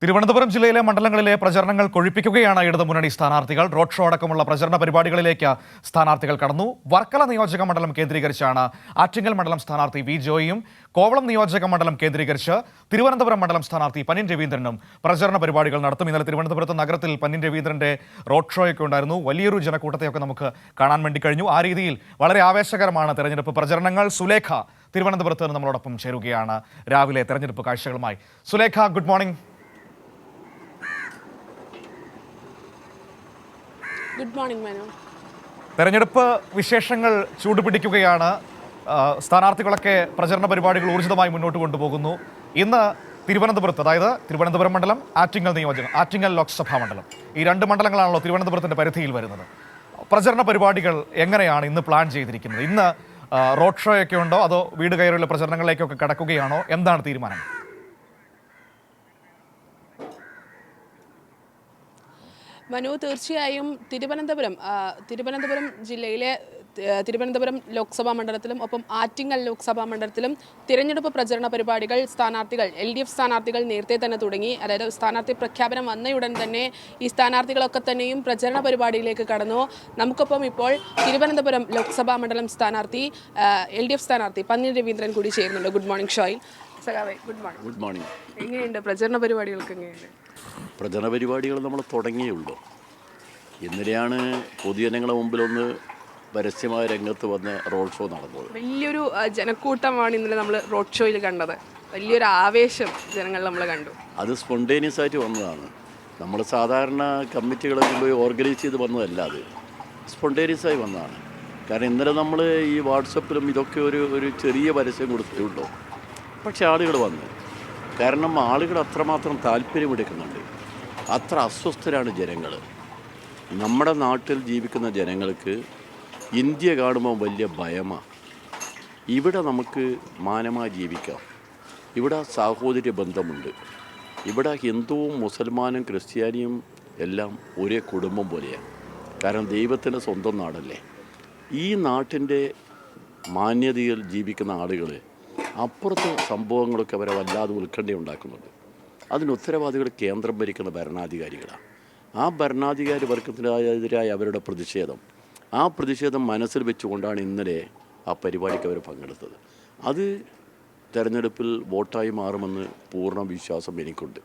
തിരുവനന്തപുരം ജില്ലയിലെ മണ്ഡലങ്ങളിലെ പ്രചരണങ്ങൾ കൊഴുപ്പിക്കുകയാണ് ഇടതുമുന്നണി സ്ഥാനാർത്ഥികൾ. റോഡ് ഷോ അടക്കമുള്ള പ്രചരണ പരിപാടികളിലേക്ക് സ്ഥാനാർത്ഥികൾ കടന്നു. വർക്കല നിയോജക മണ്ഡലം കേന്ദ്രീകരിച്ചാണ് ആറ്റിങ്ങൽ മണ്ഡലം സ്ഥാനാർത്ഥി വി ജോയിയും കോവളം നിയോജക മണ്ഡലം കേന്ദ്രീകരിച്ച് തിരുവനന്തപുരം മണ്ഡലം സ്ഥാനാർത്ഥി പന്ന്യൻ രവീന്ദ്രനും പ്രചരണ പരിപാടികൾ നടത്തും. ഇന്നലെ തിരുവനന്തപുരത്ത് നഗരത്തിൽ പന്ന്യൻ രവീന്ദ്രന്റെ റോഡ് ഷോയൊക്കെ ഉണ്ടായിരുന്നു. വലിയൊരു ജനക്കൂട്ടത്തെയൊക്കെ നമുക്ക് കാണാൻ വേണ്ടി കഴിഞ്ഞു. ആ രീതിയിൽ വളരെ ആവേശകരമാണ് തെരഞ്ഞെടുപ്പ് പ്രചരണങ്ങൾ. സുലേഖ തിരുവനന്തപുരത്ത് നിന്ന് നമ്മളോടൊപ്പം ചേരുകയാണ് രാവിലെ തെരഞ്ഞെടുപ്പ് കാഴ്ചകളുമായി. Sulekha, good morning. Good morning Manu. തെരഞ്ഞെടുപ്പ് വിശേഷങ്ങൾ ചൂടുപിടിക്കുകയാണ്. സ്ഥാനാർത്ഥികളൊക്കെ പ്രചരണ പരിപാടികൾ ഊർജിതമായി മുന്നോട്ട് കൊണ്ടുപോകുന്നു. ഇന്ന് തിരുവനന്തപുരത്ത്, അതായത് തിരുവനന്തപുരം മണ്ഡലം, ആറ്റിങ്ങൽ നിയോജകം, ആറ്റിങ്ങൽ ലോക്സഭാ മണ്ഡലം, ഈ രണ്ട് മണ്ഡലങ്ങളാണല്ലോ തിരുവനന്തപുരത്തിന്റെ പരിധിയിൽ വരുന്നത്. പ്രചരണ പരിപാടികൾ എങ്ങനെയാണ് ഇന്ന് പ്ലാൻ ചെയ്തിരിക്കുന്നത്? ഇന്ന് റോഡ് ഷോ ഒക്കെ ഉണ്ടോ, അതോ വീട് കയറിയുള്ള പ്രചരണങ്ങളിലേക്കൊക്കെ കടക്കുകയാണോ? എന്താണ് തീരുമാനം? മനു, തീർച്ചയായും തിരുവനന്തപുരം ജില്ലയിലെ തിരുവനന്തപുരം ലോക്സഭാ മണ്ഡലത്തിലും ഒപ്പം ആറ്റിങ്ങൽ ലോക്സഭാ മണ്ഡലത്തിലും തിരഞ്ഞെടുപ്പ് പ്രചരണ പരിപാടികൾ LDF സ്ഥാനാർത്ഥികൾ നേരത്തെ തന്നെ തുടങ്ങി. അതായത് സ്ഥാനാർത്ഥി പ്രഖ്യാപനം വന്നയുടൻ തന്നെ ഈ സ്ഥാനാർത്ഥികളൊക്കെ തന്നെയും പ്രചരണ പരിപാടിയിലേക്ക് കടന്നു. നമുക്കൊപ്പം ഇപ്പോൾ തിരുവനന്തപുരം ലോക്സഭാ മണ്ഡലം സ്ഥാനാർത്ഥി LDF സ്ഥാനാർത്ഥി പന്ന്യൻ രവീന്ദ്രൻ കൂടി ചേരുന്നുണ്ട്. ഗുഡ് മോർണിംഗ് ഷോയിൽ. സഖാവേ, ഗുഡ് മോർണിംഗ്. Good morning. എങ്ങനെയുണ്ട് പ്രചരണ പരിപാടികൾക്ക്? എങ്ങനെയുണ്ട് പ്രചരണ പരിപാടികൾ? നമ്മൾ തുടങ്ങിയുള്ളൂ. ഇന്നലെയാണ് പൊതുജനങ്ങളുടെ മുമ്പിലൊന്ന് പരസ്യമായ രംഗത്ത് വന്ന് റോഡ് ഷോ നടന്നത്. വലിയൊരു ജനക്കൂട്ടമാണ് ഇന്നലെ നമ്മൾ റോഡ് ഷോയിൽ കണ്ടത്. വലിയൊരു ആവേശം ജനങ്ങൾ നമ്മൾ കണ്ടു. അത് സ്പോണ്ടേനിയസ് ആയിട്ട് വന്നതാണ്. നമ്മൾ സാധാരണ കമ്മിറ്റികളൊക്കെ പോയി ഓർഗനൈസ് ചെയ്ത് വന്നതല്ല, അത് സ്പോണ്ടേനിയസ് ആയി വന്നതാണ്. കാരണം ഇന്നലെ നമ്മൾ ഈ വാട്സപ്പിലും ഇതൊക്കെ ഒരു ചെറിയ പരസ്യം കൊടുത്തിട്ടുള്ളൂ. പക്ഷെ ആളുകൾ വന്നു. കാരണം ആളുകൾ അത്രമാത്രം താല്പര്യമെടുക്കുന്നുണ്ട്. അത്ര അസ്വസ്ഥരാണ് ജനങ്ങൾ. നമ്മുടെ നാട്ടിൽ ജീവിക്കുന്ന ജനങ്ങൾക്ക് ഇന്ത്യ കാണുമ്പോൾ വലിയ ഭയമാണ്. ഇവിടെ നമുക്ക് മാനമായി ജീവിക്കാം. ഇവിടെ സാഹോദര്യ ബന്ധമുണ്ട്. ഇവിടെ ഹിന്ദുവും മുസൽമാനും ക്രിസ്ത്യാനിയും എല്ലാം ഒരേ കുടുംബം പോലെയാണ്. കാരണം ദൈവത്തിൻ്റെ സ്വന്തം നാടല്ലേ. ഈ നാട്ടിൻ്റെ മാന്യതയിൽ ജീവിക്കുന്ന ആളുകൾ അപ്പുറത്തെ സംഭവങ്ങളൊക്കെ അവരെ വല്ലാതെ ഉത്കണ്ഠ ഉണ്ടാക്കുന്നുണ്ട്. അതിന് ഉത്തരവാദികൾ കേന്ദ്രം ഭരിക്കുന്ന ഭരണാധികാരികളാണ്. ആ ഭരണാധികാരി വർഗത്തിനെതിരായ അവരുടെ പ്രതിഷേധം, ആ പ്രതിഷേധം മനസ്സിൽ വെച്ചുകൊണ്ടാണ് ഇന്നലെ ആ പരിപാടിക്ക് അവർ പങ്കെടുത്തത്. അത് തെരഞ്ഞെടുപ്പിൽ വോട്ടായി മാറുമെന്ന് പൂർണ്ണ വിശ്വാസം എനിക്കുണ്ട്.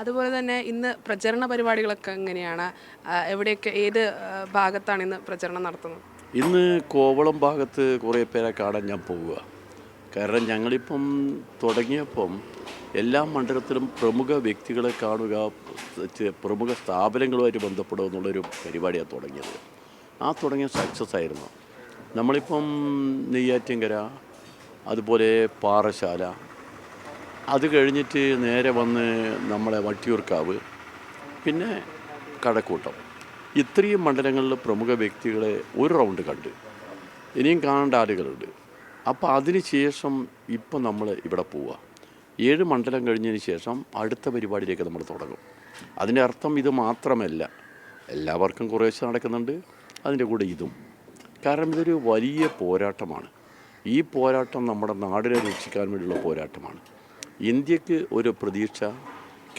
അതുപോലെ തന്നെ ഇന്ന് പ്രചരണ പരിപാടികളൊക്കെ എങ്ങനെയാണ്? എവിടെയൊക്കെ, ഏത് ഭാഗത്താണ് ഇന്ന് പ്രചരണം നടത്തുന്നത്? ഇന്ന് കോവളം ഭാഗത്ത് കുറേ പേരെ കാണാൻ ഞാൻ പോവുക. കാരണം ഞങ്ങളിപ്പം തുടങ്ങിയപ്പം എല്ലാ മണ്ഡലത്തിലും പ്രമുഖ വ്യക്തികളെ കാണുക, പ്രമുഖ സ്ഥാപനങ്ങളുമായിട്ട് ബന്ധപ്പെടുക എന്നുള്ളൊരു പരിപാടിയാണ് തുടങ്ങിയത്. ആ തുടങ്ങിയ സക്സസ് ആയിരുന്നു. നമ്മളിപ്പം നെയ്യാറ്റിൻകര, അതുപോലെ പാറശാല, അത് കഴിഞ്ഞിട്ട് നേരെ വന്ന് നമ്മളെ വട്ടിയൂർക്കാവ്, പിന്നെ കഴക്കൂട്ടം, ഇത്രയും മണ്ഡലങ്ങളിൽ പ്രമുഖ വ്യക്തികളെ ഒരു റൗണ്ട് കണ്ട്. ഇനിയും കാണേണ്ട ആളുകളുണ്ട്. അപ്പോൾ അതിന് ശേഷം ഇപ്പം നമ്മൾ ഇവിടെ പോവുക. 7 മണ്ഡലം കഴിഞ്ഞതിന് ശേഷം അടുത്ത പരിപാടിയിലേക്ക് നമ്മൾ തുടങ്ങും. അതിൻ്റെ അർത്ഥം ഇത് മാത്രമല്ല, എല്ലാവർക്കും കുറേശ്ശെ നടക്കുന്നുണ്ട്, അതിൻ്റെ കൂടെ ഇതും. കാരണം ഇതൊരു വലിയ പോരാട്ടമാണ്. ഈ പോരാട്ടം നമ്മുടെ നാടിനെ രക്ഷിക്കാൻ വേണ്ടിയുള്ള പോരാട്ടമാണ്. ഇന്ത്യക്ക് ഒരു പ്രതീക്ഷ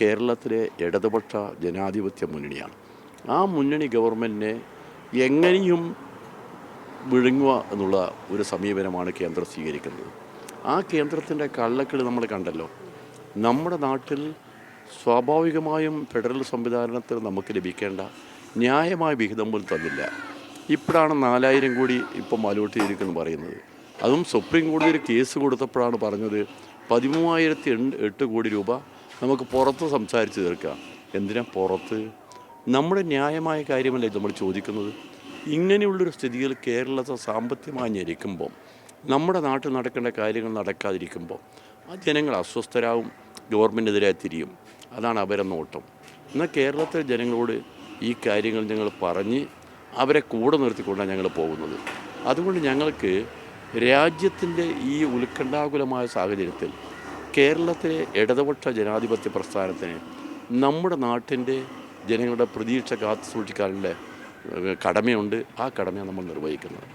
കേരളത്തിലെ ഇടതുപക്ഷ ജനാധിപത്യ മുന്നണിയാണ്. ആ മുന്നണി ഗവൺമെൻറ്റിനെ എങ്ങനെയും വിഴുങ്ങുക എന്നുള്ള ഒരു സമീപനമാണ് കേന്ദ്രം സ്വീകരിക്കുന്നത്. ആ കേന്ദ്രത്തിൻ്റെ കള്ളക്കളി നമ്മൾ കണ്ടല്ലോ. നമ്മുടെ നാട്ടിൽ സ്വാഭാവികമായും ഫെഡറൽ സംവിധാനത്തിൽ നമുക്ക് ലഭിക്കേണ്ട ന്യായമായ വിഹിതം പോലും തന്നില്ല. ഇപ്പോഴാണ് 4000 കോടി ഇപ്പം അലോട്ട് ചെയ്തിരിക്കുന്നു പറയുന്നത്. അതും സുപ്രീം കോടതി ഒരു കേസ് കൊടുത്തപ്പോഴാണ് പറഞ്ഞത് 13,008 കോടി രൂപ നമുക്ക് പുറത്ത് സംസാരിച്ച് തീർക്കാം. എന്തിനാ പുറത്ത്? നമ്മുടെ ന്യായമായ കാര്യമല്ലേ നമ്മൾ ചോദിക്കുന്നത്. ഇങ്ങനെയുള്ളൊരു സ്ഥിതിയിൽ കേരളത്തെ സാമ്പത്തികമായി ഞെരിക്കുമ്പോൾ, നമ്മുടെ നാട്ടിൽ നടക്കേണ്ട കാര്യങ്ങൾ നടക്കാതിരിക്കുമ്പോൾ ആ ജനങ്ങൾ അസ്വസ്ഥരാകും, ഗവൺമെൻറ്റിനെതിരായി തിരിയും. അതാണ് അവരെ നോട്ടം. എന്നാൽ കേരളത്തിലെ ജനങ്ങളോട് ഈ കാര്യങ്ങൾ ഞങ്ങൾ പറഞ്ഞ് അവരെ കൂടെ നിർത്തിക്കൊണ്ടാണ് ഞങ്ങൾ പോകുന്നത്. അതുകൊണ്ട് ഞങ്ങൾക്ക് രാജ്യത്തിൻ്റെ ഈ ഉത്കണ്ഠാകുലമായ സാഹചര്യത്തിൽ കേരളത്തിലെ ഇടതുപക്ഷ ജനാധിപത്യ പ്രസ്ഥാനത്തിന് നമ്മുടെ നാട്ടിൻ്റെ ജനങ്ങളുടെ പ്രതീക്ഷ കാത്തു സൂക്ഷിക്കാനുള്ള കടമയുണ്ട്. ആ കടമയാണ് നമ്മൾ നിർവഹിക്കുന്നത്.